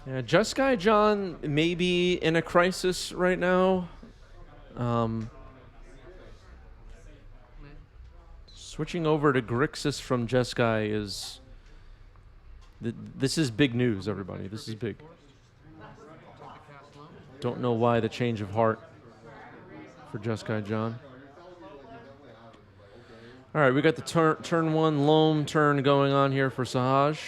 Yeah, Just Guy John may be in a crisis right now. Switching over to Grixis from Just Guy is... this is big news, everybody. This is big. Don't know why the change of heart for Just Guy John. All right, we got the turn one loam turn going on here for Sahaj.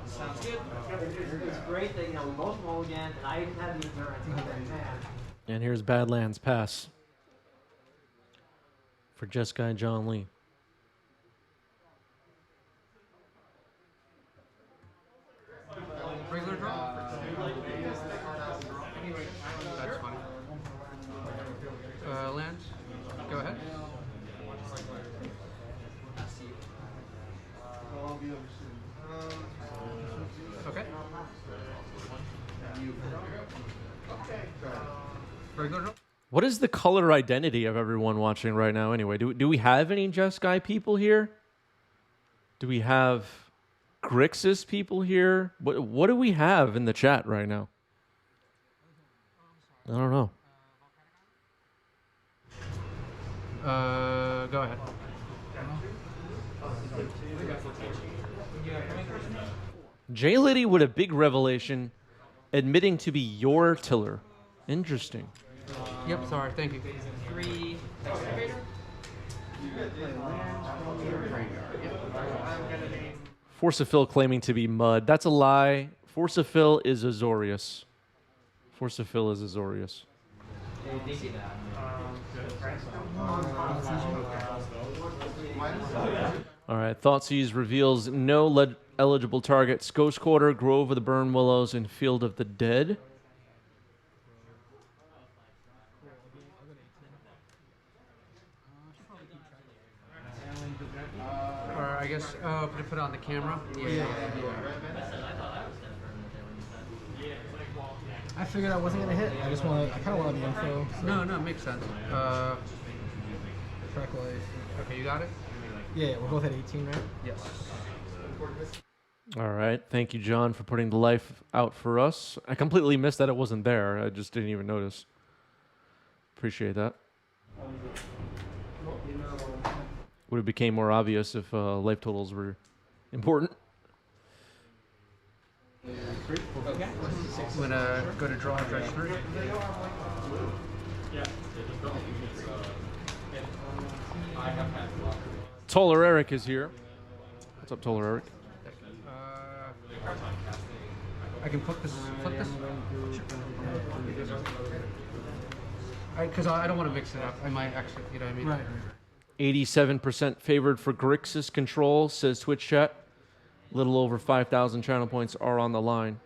Sounds good. It's great that we both roll again, and I even had the endurance. And here's Badlands pass for Just Guy John Lee. Regular draw? That's funny. Land? Go ahead. Okay. Regular draw? What is the color identity of everyone watching right now anyway? Do we have any Just Guy people here? Do we have Grixis people here? What do we have in the chat right now? I don't know. Go ahead. J Liddy with a big revelation, admitting to be your tiller. Interesting. Yep, sorry, thank you. 3 excavator. Forcefill claiming to be Mud. That's a lie. Forcefill is Azorius. Forcefill is Azorius. All right. Thoughtseize reveals no eligible targets. Ghost Quarter, Grove of the Burn Willows, and Field of the Dead. Or I guess, put it on the camera. Yeah. I figured I wasn't gonna hit. I kind of wanted the info. So. No, it makes sense. Track life. Okay, you got it? Yeah, we're both at 18, right? Yes. All right. Thank you, John, for putting the life out for us. I completely missed that it wasn't there. I just didn't even notice. Appreciate that. Would have became more obvious if life totals were important. I'm gonna go to draw and dredge 3. Toller Eric is here. What's up, Toller Eric? I can flip this. Because I don't want to mix it up. I might actually, you know what I mean? Right. 87% favored for Grixis control, says Twitch chat. A little over 5,000 channel points are on the line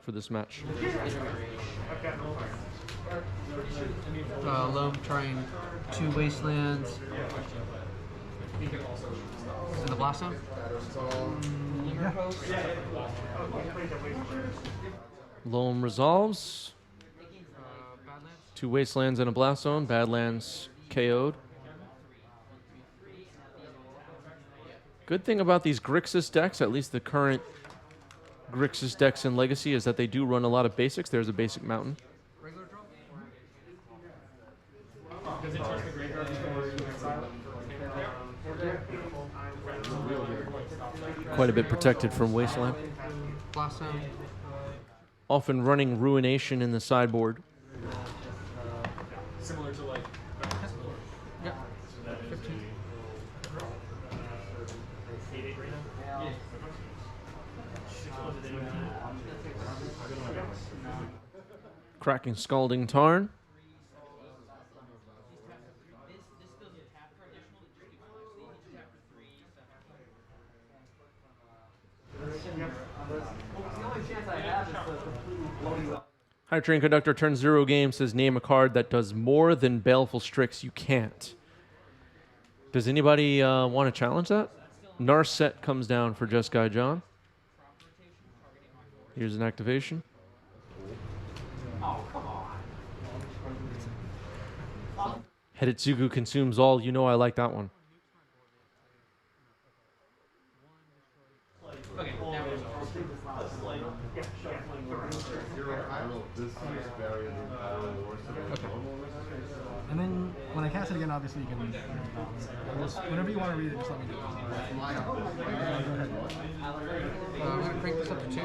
for this match. Loam trying 2 wastelands. In the blast zone? Loam resolves. 2 wastelands and a blast zone. Badlands KO'd. Good thing about these Grixis decks, at least the current Grixis decks in Legacy, is that they do run a lot of basics. There's a basic mountain. Regular draw? Quite a bit protected from wasteland. Blast zone. Often running Ruination in the sideboard. Similar to like. Yep. 15. Cracking Scalding Tarn. High Train Conductor turns 0 game, says name a card that does more than Baleful Strix. You can't. Does anybody want to challenge that? Narset comes down for Just Guy John. Here's an activation. Oh, come on. Hedetsugu consumes all. You know I like that one. Okay, now we're And then when I cast it again, obviously you can. Whenever you want to read it, just let me know. I'm going to crank this up to 2.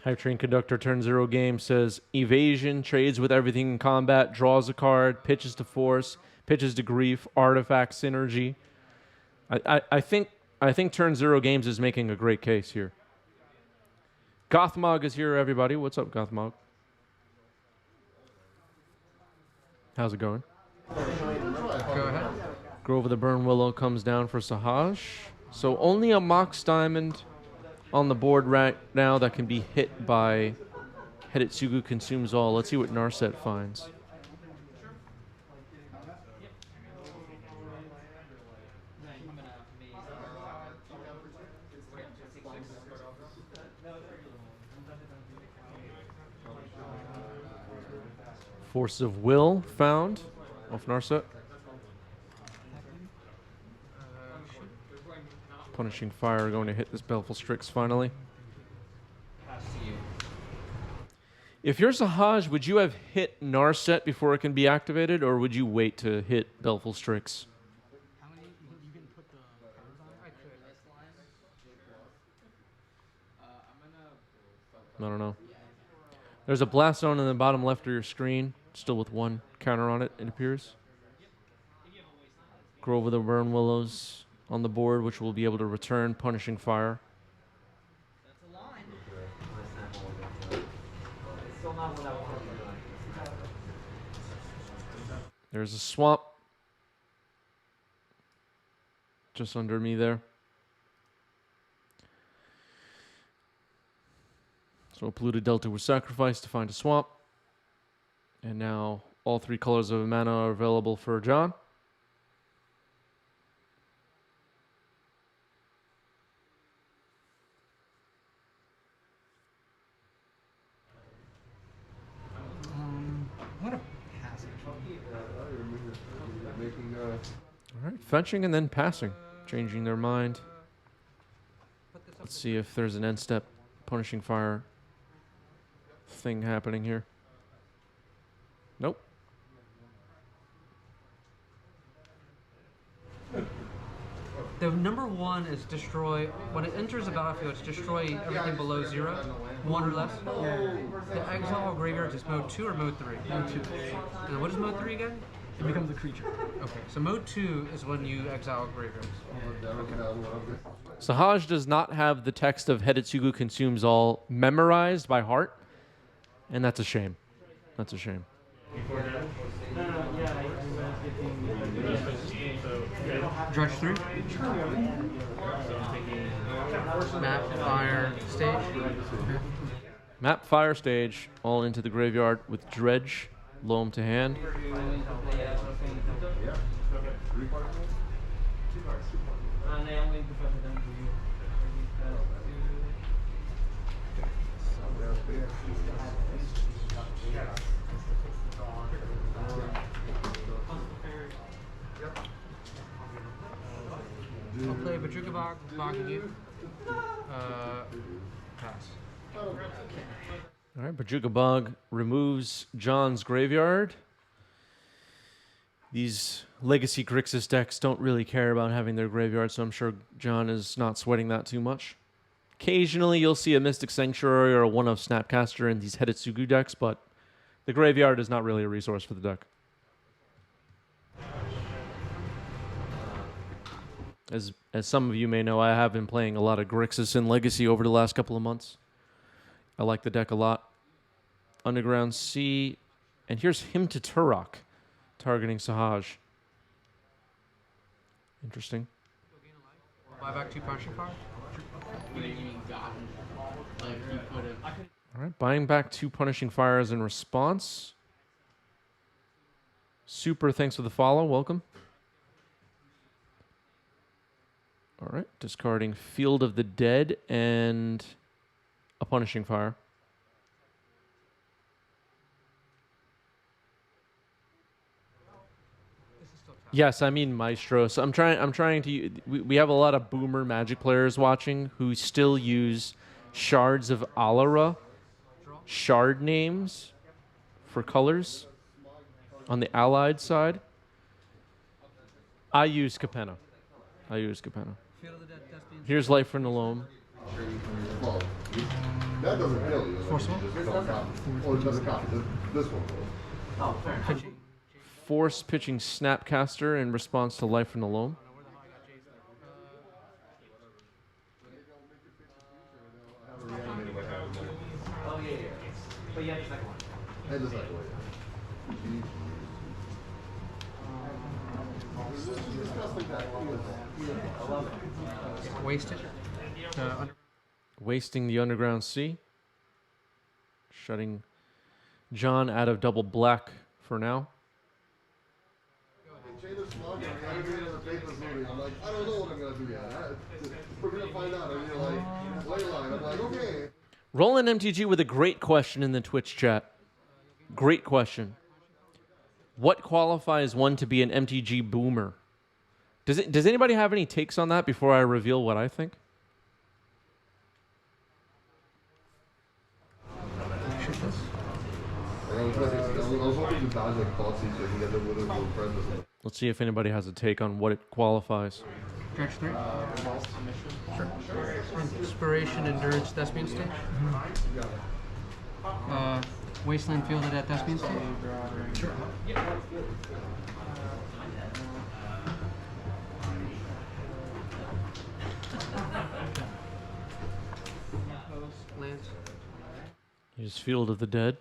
Hype Train Conductor turn 0 game says evasion, trades with everything in combat, draws a card, pitches to force, pitches to grief, artifact synergy. I think turn 0 games is making a great case here. Gothmog is here, everybody. What's up, Gothmog? How's it going? Go ahead. Grove of the Burn Willow comes down for Sahaj. So only a Mox Diamond on the board right now that can be hit by Hedetsugu consumes all. Let's see what Narset finds. Force of Will found off Narset. Punishing Fire going to hit this Baleful Strix finally. If you're Sahaj, would you have hit Narset before it can be activated, or would you wait to hit Baleful Strix? How many? You can put the cards on? I could. I don't know. There's a Blast Zone in the bottom left of your screen, still with 1 counter on it, it appears. Grove of the Burn Willows on the board, which will be able to return Punishing Fire. That's a line. It's still not what I wanted. There's a swamp just under me there. So a polluted delta was sacrificed to find a swamp. And now all 3 colors of mana are available for John. I'm gonna pass it. All right, fetching and then passing, changing their mind. Let's see if there's an end step Punishing Fire thing happening here. Nope. The number 1 is destroy. When it enters the battlefield, it's destroy everything below 0, 1 or less. The exile graveyard is mode 2 or mode 3? Mode 2. And what is mode 3 again? It becomes a creature. Okay, so mode 2 is when you exile graveyards. Sahaj does not have the text of Hedetsugu consumes all memorized by heart, and that's a shame. That's a shame. Dredge 3. Map, fire, stage. Map, fire, stage, all into the graveyard with Dredge, loam to hand. I'll play Vajuka Bogging you. Pass. All right, Bajuka Bug removes John's graveyard. These legacy Grixis decks don't really care about having their graveyard, so I'm sure John is not sweating that too much. Occasionally, you'll see a Mystic Sanctuary or a one of Snapcaster in these Hedetsugu decks, but the graveyard is not really a resource for the deck. As some of you may know, I have been playing a lot of Grixis in Legacy over the last couple of months. I like the deck a lot. Underground Sea, and here's Hymn to Turok, targeting Sahaj. Interesting. Buy back 2 Punishing Fire. All right, buying back 2 Punishing Fires in response. Super, thanks for the follow. Welcome. All right, discarding Field of the Dead and a Punishing Fire. Yes, I mean Maestro. So I'm trying to. We have a lot of boomer Magic players watching who still use shards of Alara, shard names for colors on the allied side. I use Capenna. Field of the Dead, Thespian. Here's Life from the Loam. Well, that doesn't kill you. Force one? Just don't copy. Oh, it doesn't copy. This one will. Oh, fair enough. Pitching. Force pitching Snapcaster in response to Life from the Loam. Oh, yeah. But yeah, the second one. And the second one. Wasted. Wasting the Underground Sea. Shutting John out of double black for now. I'm like, I don't know what I'm gonna do yet. We're gonna find out. And you're like, Leyline. I'm like, okay. Roland MTG with a great question in the Twitch chat. Great question. What qualifies one to be an MTG boomer? Does anybody have any takes on that before I reveal what I think? I was hoping to dodge like thoughts so you can get them with a little friend or something. Let's see if anybody has a take on what it qualifies. Dredge 3. Inspiration, Endurance, Thespian stage. Wasteland fielded at Thespian stage. Lands. Here's Field of the Dead.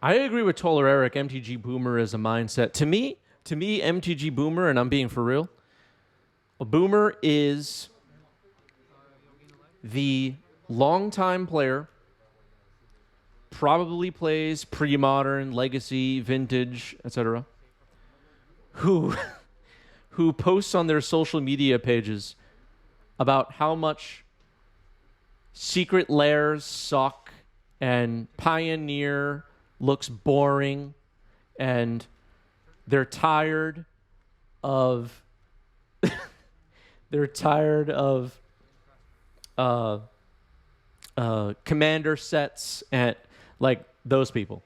I agree with Toller Eric. MTG Boomer is a mindset. To me, MTG Boomer, and I'm being for real, a Boomer is the longtime player, probably plays pre-modern, legacy, vintage, etc., who posts on their social media pages about how much Secret Lairs suck and Pioneer looks boring, and they're tired of commander sets and like those people.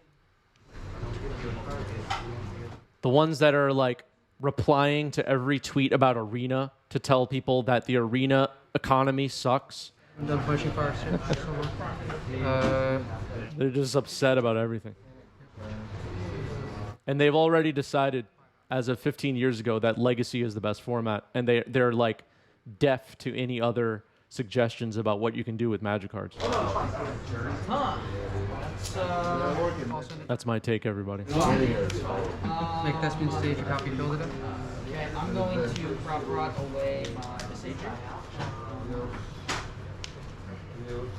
The ones that are like replying to every tweet about Arena to tell people that the Arena economy sucks. The pushing fire stage. They're just upset about everything. And they've already decided, as of 15 years ago, that Legacy is the best format. And they're like deaf to any other suggestions about what you can do with Magic cards. Huh. That's my take, everybody. Make Thespian stage a copy fielded at. Okay, I'm going to prop rot away my Sager.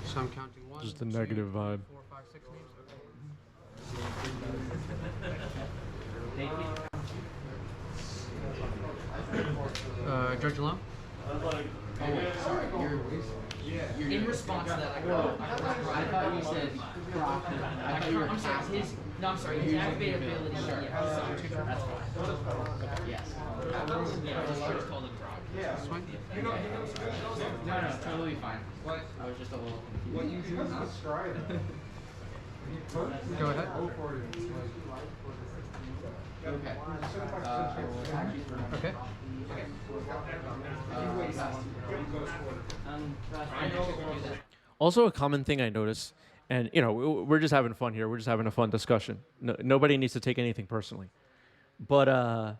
So I'm counting 1, Just a negative 2, 3, vibe. 4, 5, 6 names. Judge alone. In response to that, I thought you said I'm sorry, I'm sorry, his activated ability. That's fine. Yes. Yeah, I just called it Grog. This way. No, it's totally fine. What? I was just a little confused. What you do is describe it. Go ahead. Okay. Okay. Also, a common thing I notice, and you know, we're just having fun here. We're just having a fun discussion. Nobody needs to take anything personally. But I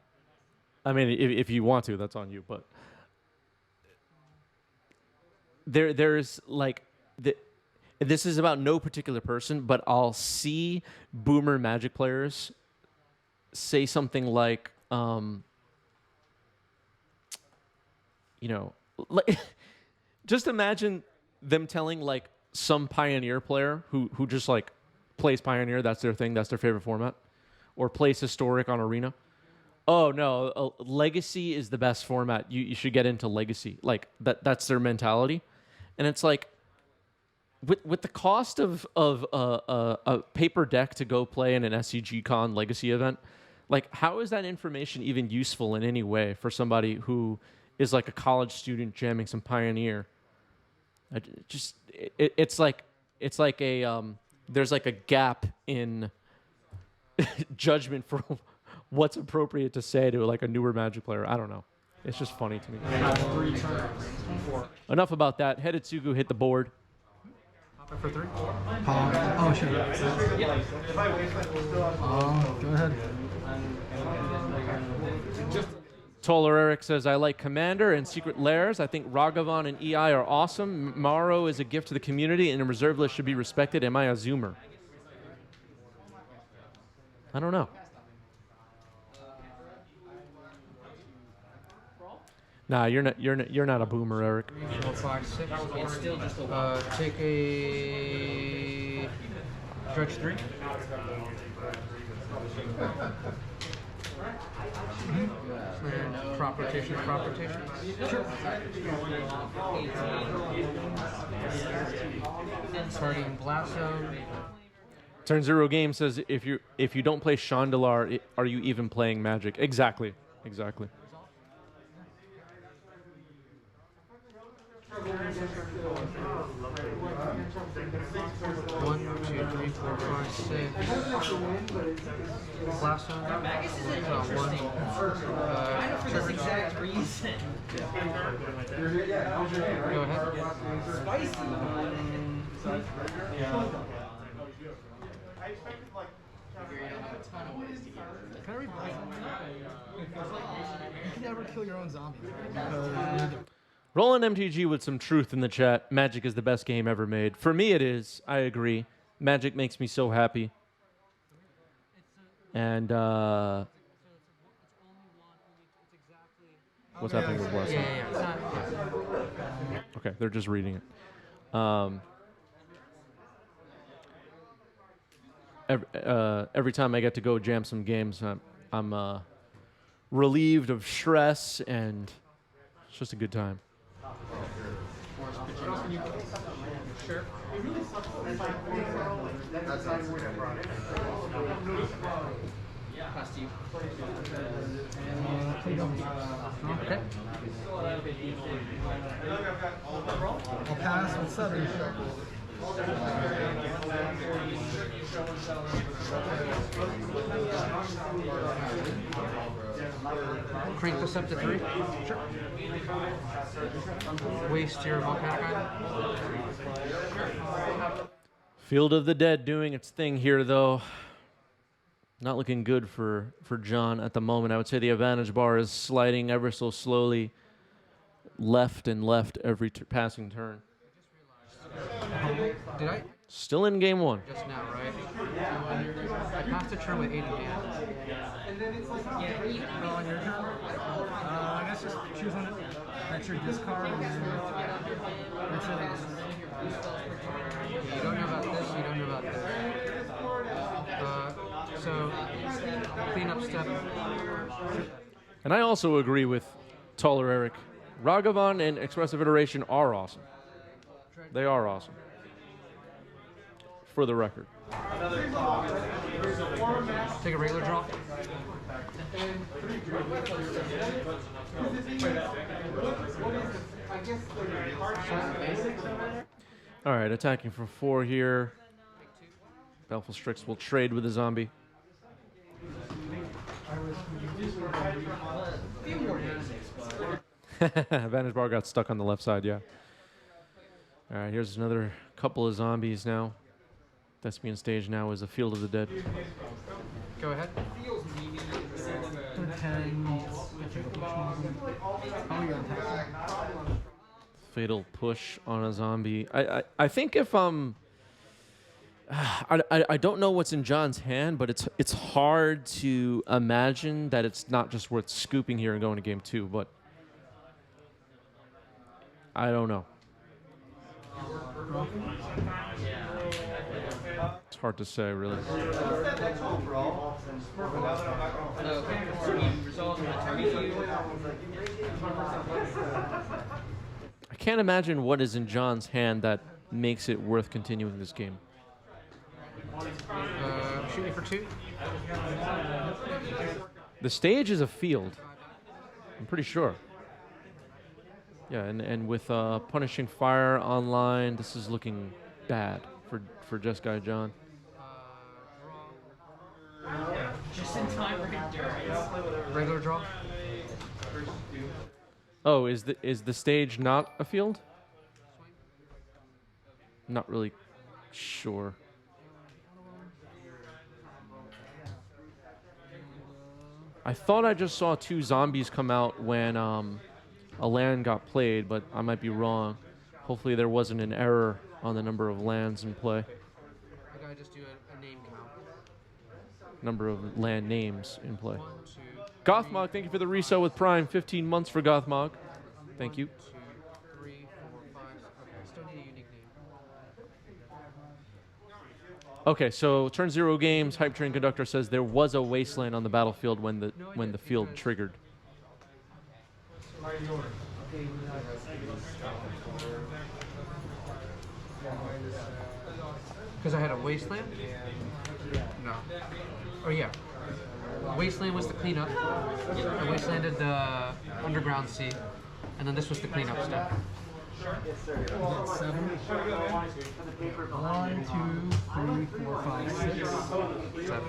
mean, if you want to, that's on you. But there's like this is about no particular person, but I'll see boomer Magic players say something like, you know, like just imagine them telling like some Pioneer player who just like plays Pioneer, that's their thing, that's their favorite format, or plays Historic on Arena. Oh no, Legacy is the best format. You should get into Legacy. Like that's their mentality, and it's like with the cost of a paper deck to go play in an SCG Con Legacy event, like how is that information even useful in any way for somebody who is like a college student jamming some Pioneer? It's like a there's like a gap in judgment for what's appropriate to say to like a newer Magic player. I don't know. It's just funny to me. Enough about that. Hedetsugu hit the board. Hop for 3. Oh, sure. Go ahead. Toller Eric says, I like Commander and Secret Lairs. I think Ragavan and EI are awesome. Maro is a gift to the community, and a reserve list should be respected. Am I a Zoomer? I don't know. Nah, you're not a boomer, Eric. 4, 5, 6. It's still just a Take a Dredge 3. And crop rotation, crop rotation. Sure. Starting Blast Zone. Turn Zero Game says, if you don't play Chandelar, are you even playing Magic? Exactly. 1, 2, 3, 4, 5, 6. Blast Zone. Magus is interesting. One. Kind of for this exact reason. Go ahead. Spicy. Can I read Blast You can never kill your own zombie. Roland MTG with some truth in the chat. Magic is the best game ever made. For me, it is. I agree. Magic makes me so happy. And what's happening with Blast? Yeah. Okay, they're just reading it. Every time I get to go jam some games, I'm relieved of stress, and it's just a good time. Sure. Pass to you. Okay. I'll pass with 7. Crank this up to 3. Sure. Waste your volcanic item. Field of the Dead doing its thing here, though. Not looking good for John at the moment. I would say the advantage bar is sliding ever so slowly left and left every passing turn. Did I? Still in game 1. Just now, right? I passed a turn with 8 in hand. I guess just choose one. That's your discard. And then that's it. You don't know about this, you don't know about this. So, clean up step. And I also agree with Taller Eric. Ragavan and Expressive Iteration are awesome. They are awesome. For the record. Take a regular draw. All right, attacking for 4 here. Baleful Strix will trade with the zombie. Advantage bar got stuck on the left side, yeah. All right, here's another couple of zombies now. Thespian stage now is a Field of the Dead. Go ahead. 10. Fatal push on a zombie. I think if I don't know what's in John's hand, but it's hard to imagine that it's not just worth scooping here and going to game 2, but I don't know. It's hard to say, really. I can't imagine what is in John's hand that makes it worth continuing this game. Shoot me for 2. The stage is a field. I'm pretty sure. Yeah, and with Punishing Fire online, this is looking bad for Just Guy John. Just in time right there. Regular draw. Oh, is the stage not a field? Not really sure. I thought I just saw 2 zombies come out when a land got played, but I might be wrong. Hopefully there wasn't an error on the number of lands in play. I gotta just do a name count. Number of land names in play. 1, 2, Gothmog, thank you for the resale with Prime. 15 months for Gothmog. Thank you. 2, 3, 4, 5. Okay, still need a unique name. Okay, so turn 0 games. Hype Train Conductor says there was a wasteland on the battlefield when the field triggered. Because I had a wasteland? No. Oh yeah. Wasteland was the cleanup. I wastelanded the underground sea, and then this was the cleanup step. 7. 1, 2, 3, 4, 5, 6. 7.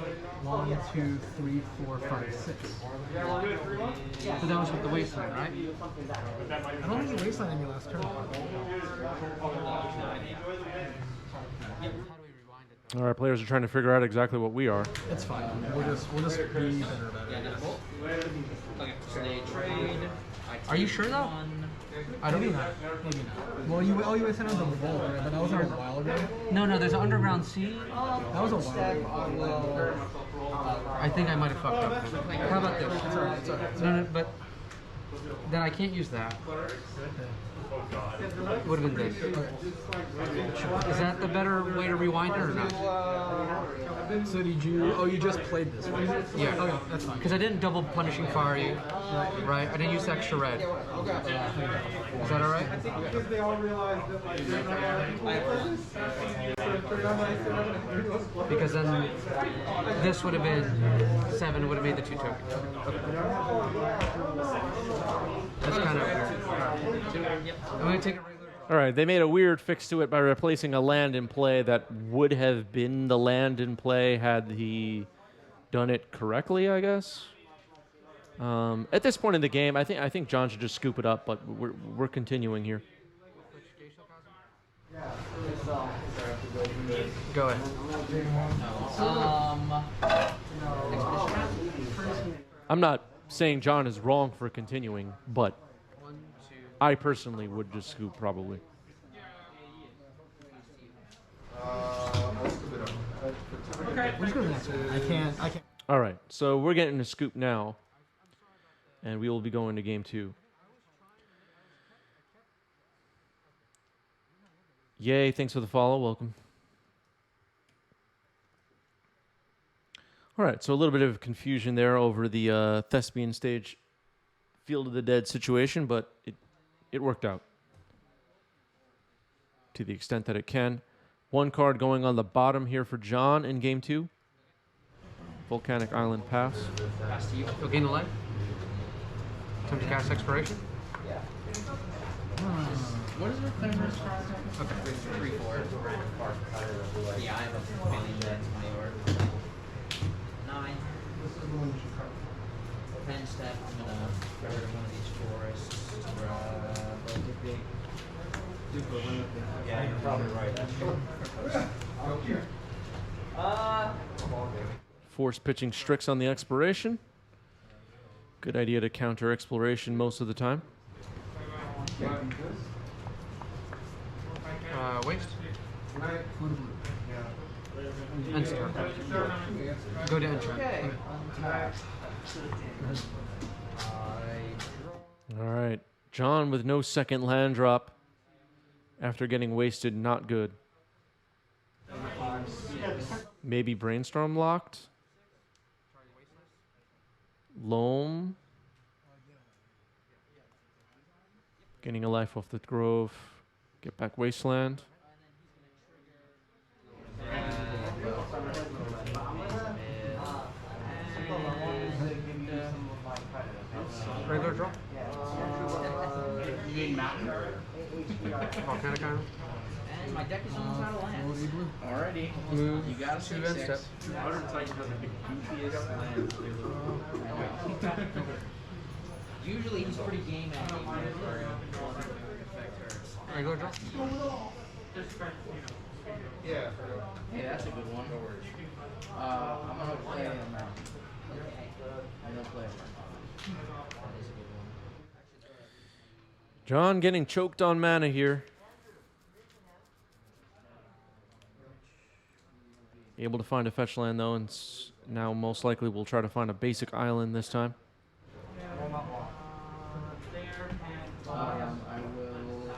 1, 2, 3, 4, 5, 6. So that was with the wasteland, right? I don't think you wasteland in your last turn. How do we rewind it? All right, players are trying to figure out exactly what we are. It's fine. We'll just be better about it. Okay, so they trade. Are you sure though? I don't Maybe not. Maybe not. Well, you wastelanded the revolt, right? But that was a while ago. No, there's an underground sea. That was a while ago. I think I might have fucked up. How about this? It's alright. It's alright. No, but then I can't use that. Would have been this. Is that the better way to rewind it or not? So did you? Oh, you just played this one. Yeah. Okay, that's fine. Because I didn't double punishing fire you, right? I didn't use extra red. Is that alright? Because then this would have been 7, would have made the 2 tokens. That's kind of weird. I'm going to take a regular draw. All right, they made a weird fix to it by replacing a land in play that would have been the land in play had he done it correctly, I guess. At this point in the game, I think John should just scoop it up, but we're continuing here. Go ahead. I'm not saying John is wrong for continuing, but 1, 2. I personally would just scoop probably. We'll just go to the next one. I can't. All right, so we're getting a scoop now, and we will be going to game 2. Yay, thanks for the follow. Welcome. All right, so a little bit of confusion there over the Thespian stage Field of the Dead situation, but it worked out to the extent that it can. 1 card going on the bottom here for John in game 2. Volcanic Island pass. Pass to you. You'll gain a life. Time to cast Expiration. What is your clearance process? Okay. 3, 4. Yeah, I have a feeling that's my order. 9. 10 step. I'm gonna get rid of one of these forests. Yeah, you're probably right. Force pitching Strix on the Expiration. Good idea to counter Exploration most of the time. Waste. End step. Go to enter. All right. John with no second land drop. After getting wasted, not good. Maybe Brainstorm locked. Loam. Getting a life off the Grove. Get back Wasteland. Regular draw. You mean mountain? Volcanic Island. And my deck is almost out of lands. Alrighty. Move. You got a 2 end step. Usually he's pretty game at me. Regular draw. Yeah. Hey, that's a good one. I'm gonna play a mountain. I'm gonna play a mountain. John getting choked on mana here. Able to find a fetch land though, and now most likely we'll try to find a basic island this time. I will.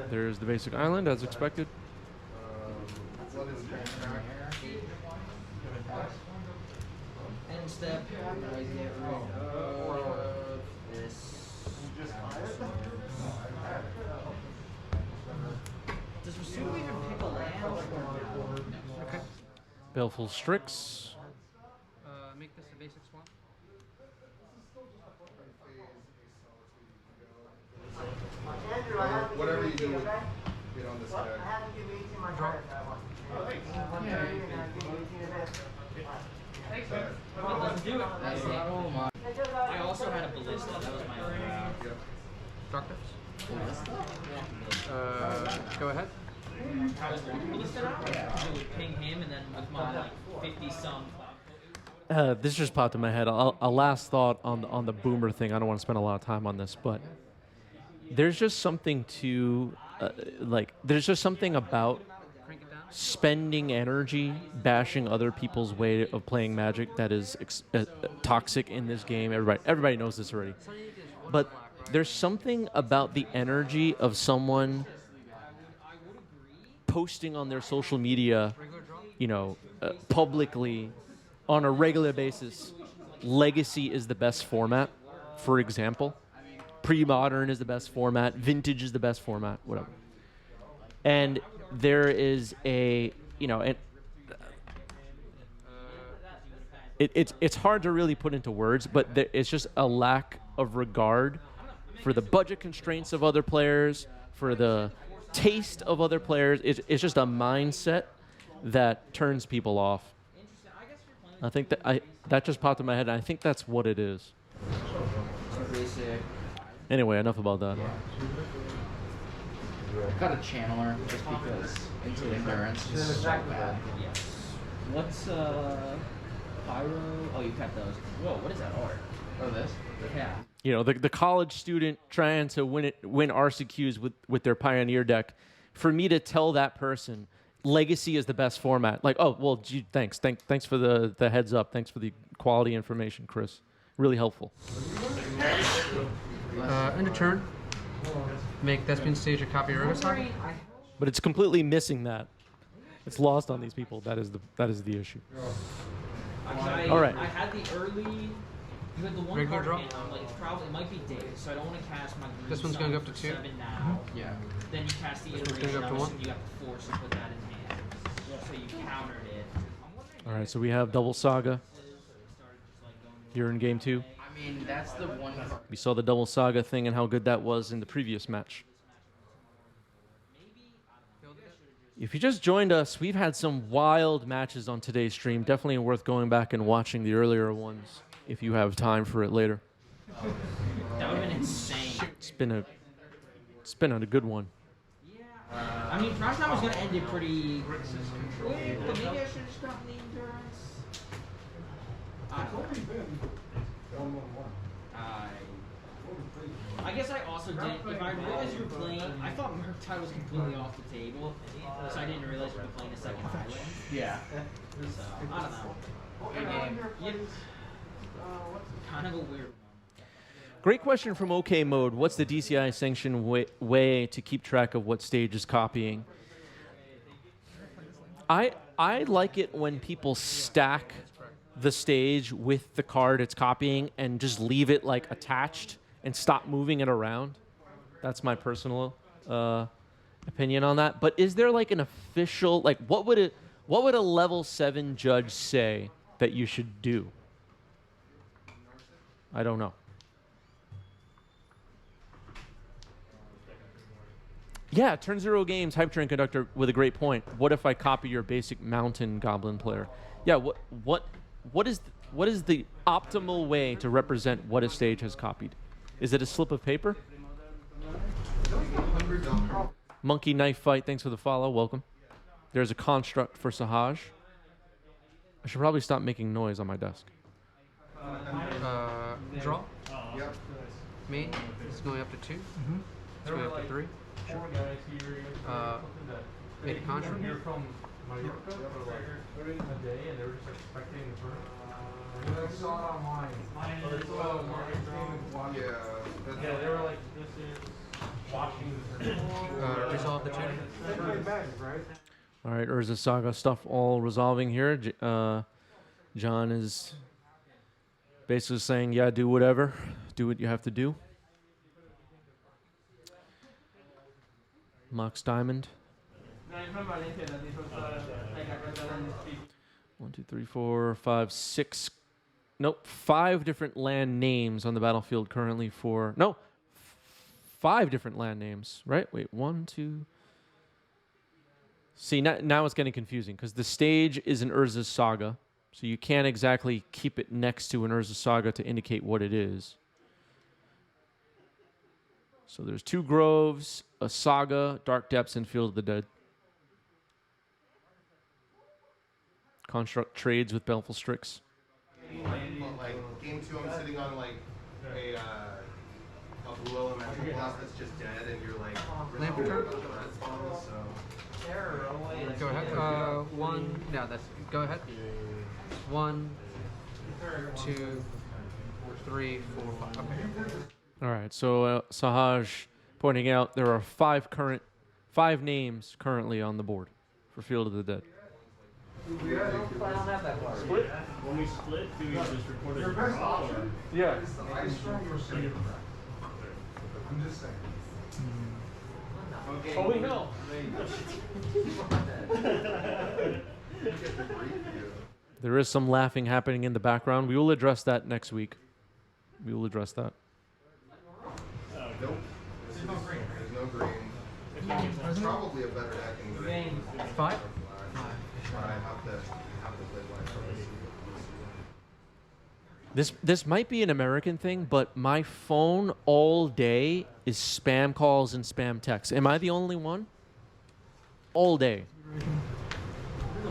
There's the basic island as expected. What is transparent? End step. I get rid of this. Does Rasuku even pick a land? Okay. Baleful Strix. Make this a basic swamp. Whatever you do with get on this deck. Draw. Well, doesn't do it. That's it. Oh my. I also had a ballista. That was my other. Doctor. Go ahead. I was walking ballista now. I would ping him, and then with my like 50-some. This just popped in my head. A last thought on the boomer thing. I don't want to spend a lot of time on this, but there's just something to there's just something about Crank it down. spending energy bashing other people's way of playing Magic that is toxic in this game. Everybody knows this already. But there's something about the energy of someone posting on their social media, publicly on a regular basis. Legacy is the best format, for example. Pre-modern is the best format. Vintage is the best format, whatever. And there is it's hard to really put into words, but it's just a lack of regard for the budget constraints of other players, for the taste of other players. It's just a mindset that turns people off. I think that just popped in my head, and I think that's what it is. So basic. Anyway, enough about that. Got a channeler just because into endurance. Just so bad. What's pyro? Oh, you kept those. Whoa, what is that art? Oh, this? Yeah. The college student trying to win RCQs with their Pioneer deck. For me to tell that person, Legacy is the best format. Like, oh, well, gee, thanks for the heads up. Thanks for the quality information, Chris. Really helpful. End of turn. Make Thespian Stage a copy of Urza Saga. But it's completely missing that. It's lost on these people. That is the issue. All right. I had the early. You had the one Regular card draw? in. I'm like, it might be days, so I don't want to cast my. This one's gonna go up to 2. 7 now. Yeah. Then you cast the one's gonna iteration. go up to I'm 1. assuming you got the force to put that in hand. So you countered it. All right, so we have Double Saga here in Game 2. I mean, that's the one. We saw the Double Saga thing and how good that was in the previous match. If you just joined us, we've had some wild matches on today's stream. Definitely worth going back and watching the earlier ones if you have time for it later. That would have been insane. It's been a good one. I mean, Crash Time was going to end it pretty quick, but maybe I should have just gotten the endurance. I guess I also didn't. If I realized you were playing, I thought Murktide was completely off the table, so I didn't realize you were playing a second island. Yeah. So, I don't know. Good game. Yeah. Kind of a weird one. Great question from OK Mode. What's the DCI sanctioned way to keep track of what stage is copying? I like it when people stack the stage with the card it's copying and just leave it like attached and stop moving it around. That's my personal opinion on that. But is there like an official, like what would a level 7 judge say that you should do? I don't know. Yeah, Turn Zero Games, Hype Train Conductor with a great point. What if I copy your basic mountain goblin player? Yeah, what is the optimal way to represent what a stage has copied? Is it a slip of paper? Monkey Knife Fight, thanks for the follow. Welcome. There's a construct for Sahaj. I should probably stop making noise on my desk. Draw. Main. It's going up to 2. It's going up to 3. Make a contract. Resolve the tutor. All right, Urza Saga stuff all resolving here. John is basically saying, yeah, do whatever. Do what you have to do. Mox Diamond. 1, 2, 3, 4, 5, 6. Nope, 5 different land names on the battlefield currently for... No, 5 different land names, right? Wait, 1, 2... See, now it's getting confusing because the stage is an Urza Saga, so you can't exactly keep it next to an Urza Saga to indicate what it is. So there's 2 Groves, a Saga, Dark Depths, and Field of the Dead. Construct trades with Baleful Strix. Like game 2, I'm sitting on like a blue elemental class that's just dead, and you're like Lamp return. So. Go ahead. 1. No, that's. Go ahead. 1, 2, 3, 4, 5. Okay. All right, so Sahaj pointing out there are 5 names currently on the board for Field of the Dead. I don't have that card. Split? When we split, do we just record it as a draw, or? Yeah. I'm just saying. Okay. Oh, we know. There is some laughing happening in the background. We will address that next week. We will address that. Nope. There's no green. It's probably a better deck in green. 5? But I have to play black first. This might be an American thing, but my phone all day is spam calls and spam texts. Am I the only one? All day.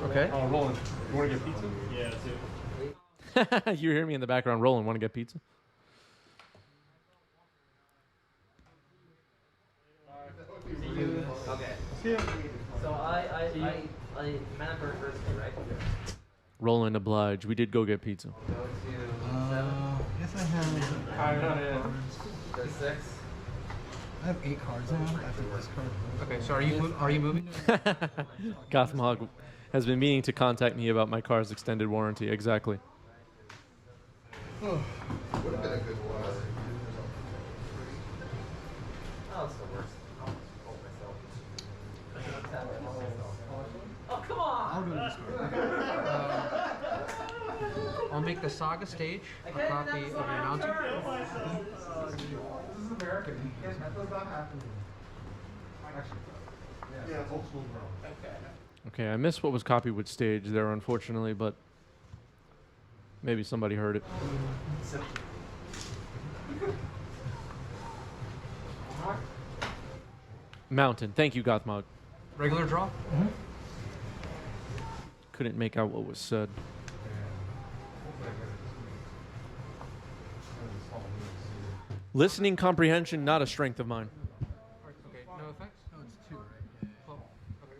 Okay. Oh, Roland, you want to get pizza? Yeah, too. You hear me in the background. Roland, want to get pizza? Okay. So I mana burn first, right? Roland oblige. We did go get pizza. Go to Yes, I have. the 6. I have 8 cards now after this card. Okay. So are you moving? Gothmog has been meaning to contact me about my car's extended warranty. Exactly. Would have been a good one. Oh, it's the worst. Oh, come on! I'll go to this card. I'll make the Saga stage a copy of your mountain. Okay, I missed what was copied with stage there, unfortunately, but maybe somebody heard it. Mountain. Thank you, Gothmog. Regular draw. Couldn't make out what was said. Listening comprehension, not a strength of mine. Okay. No effects. Oh, it's 2, right? Well, okay.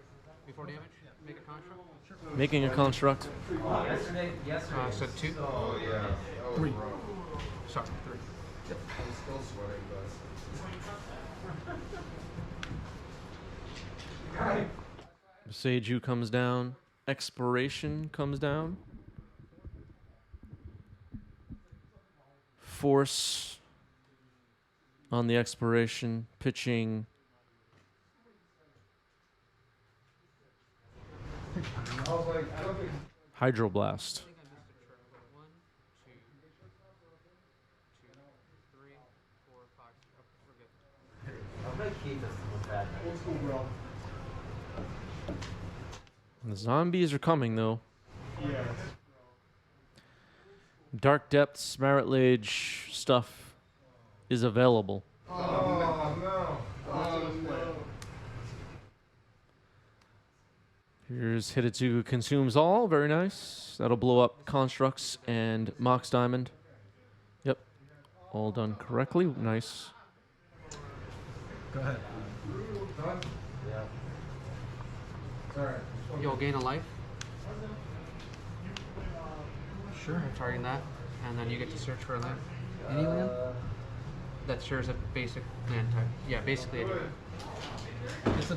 Before damage, make a construct. Making a construct. Yesterday. So 2. Oh yeah. Oh, 3. bro. Sorry, 3. I'm still sweating, but. Seiju comes down. Expiration comes down. Force on the expiration, pitching. I was like, I don't think. Hydroblast. I think I missed a trick. 1, 2, 2, 3, 4, 5. Oh, we're good. I'm gonna keep this with that. Old school, bro. The zombies are coming, though. Yeah. Dark Depths, Marit Lage stuff is available. Oh, no. Oh, no. Here's Hidetsugu Consumes All. Very nice. That'll blow up Constructs and Mox Diamond. Yep. All done correctly. Nice. Go ahead. Done? Yeah. It's alright. You'll gain a life. Sure. Targeting that, and then you get to search for a land. Any land? That shares a basic land type. Yeah, basically. It's a,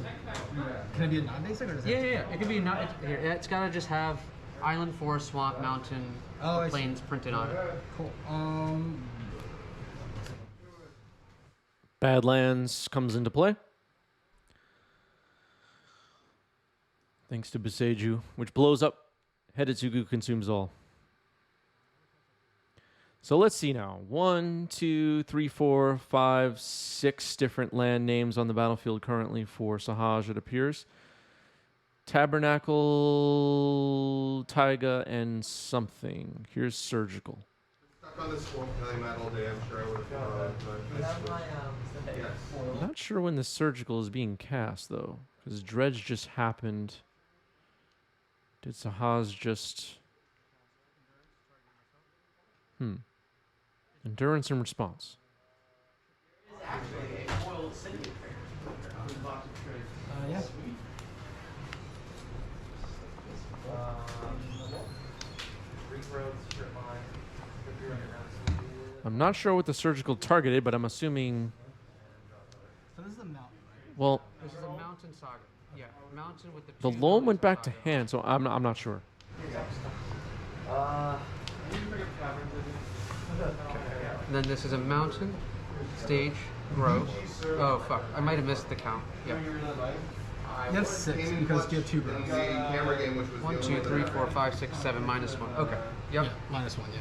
can it be a non-basic or does it? Yeah. It could be not. It's gotta just have island, forest, swamp, mountain, Oh, I see. plains printed on it. Cool. Badlands comes into play. Thanks to Beseiju, which blows up Hidetsugu Consumes All. So let's see now. 1, 2, 3, 4, 5, 6 different land names on the battlefield currently for Sahaj, it appears. Tabernacle, Taiga, and something. Here's Surgical. Stuck on this Swamp Kelly mat all day, I'm sure I would have gone, but. Yes. I'm not sure when the Surgical is being cast, though, because Dredge just happened. Did Sahaj just... Endurance and response. Yeah. I'm not sure what the Surgical targeted, but I'm assuming... So this is a mountain, right? Well, This is a mountain saga. Yeah, mountain with the. the two loam went mountains back to saga. hand, so I'm not sure. And then this is a mountain, stage, grow. Oh fuck! I might have missed the count. Yeah. You have 6 because you have 2 grows. The camera game, which was 1, the 2, only 3, one 4, 5, 6, 7, minus 1. Okay. Yep. Yeah, -1, yeah.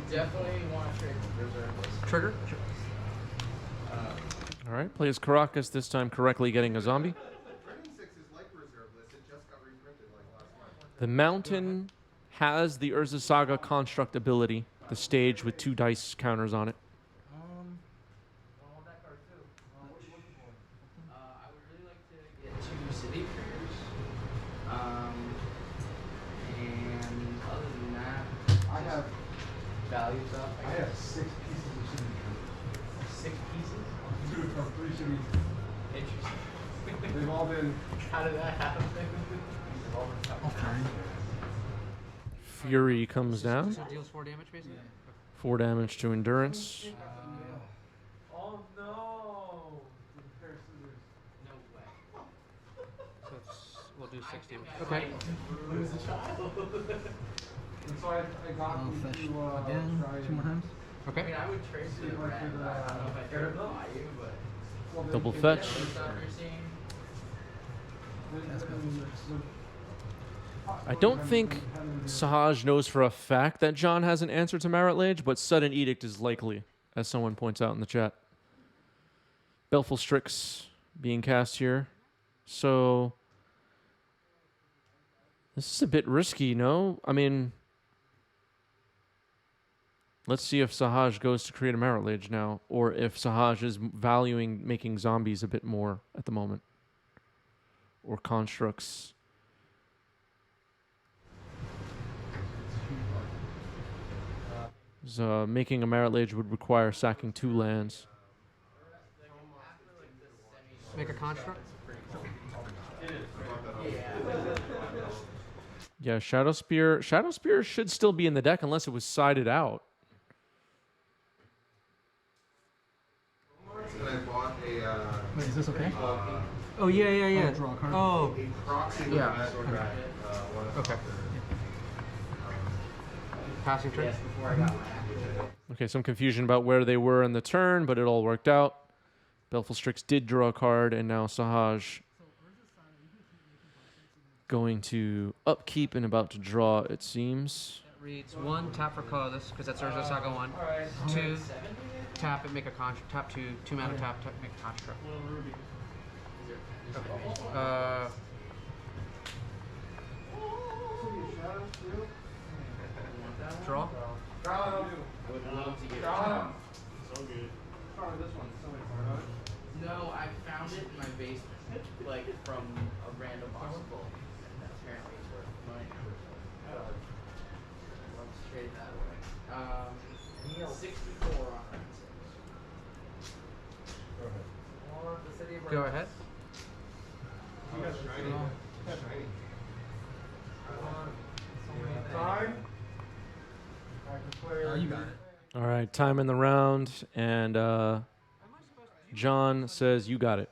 Definitely want to trade reserve list. Trigger. All right, plays Caracas, this time correctly getting a zombie. Training 6 is like reserve list, it just got reprinted like last month. The mountain has the Urza Saga construct ability, the stage with 2 dice counters on it. I would really like to get 2 city triggers. And other than that, I have value stuff. I have 6 pieces of signature. 6 pieces. Dude, from 3 cities. Interesting. They've all been. How did that happen? Okay. Fury comes down. So it deals 4 damage basically. 4 damage to Endurance. Oh no! No way. So we'll do 6 damage. Okay. Lose a child. And so I got I'll them fish to again try 2 more times. I Okay. mean, I would trade to the red. I don't know if I trade to buy you, but Double fetch. the stuff you're seeing. I don't think Sahaj knows for a fact that John has an answer to Marit Lage, but Sudden Edict is likely, as someone points out in the chat. Baleful Strix being cast here. So, this is a bit risky, no? I mean, let's see if Sahaj goes to create a Marit Lage now, or if Sahaj is valuing making zombies a bit more at the moment. Or constructs. So, making a Marit Lage would require sacking 2 lands. Make a construct. Yeah, Shadow Spear. Shadow Spear should still be in the deck unless it was sided out. Wait, is this okay? Oh yeah, yeah, yeah. draw a card. Oh, Yeah. okay. Passing turn. Okay, some confusion about where they were in the turn, but it all worked out. Baleful Strix did draw a card, and now Sahaj going to upkeep and about to draw, it seems. Reads 1, tap for colorless, because that's Urza Saga 1. 2, tap and make a construct. Tap 2, 2 mana tap, make a construct. Okay. Draw. So good. No, I found it in my basement, like from a random box of gold. And apparently it's worth money. Let's trade that away. 64 on that. Go ahead. You got shiny. Shiny. You got it. All right, time in the round, and John says you got it.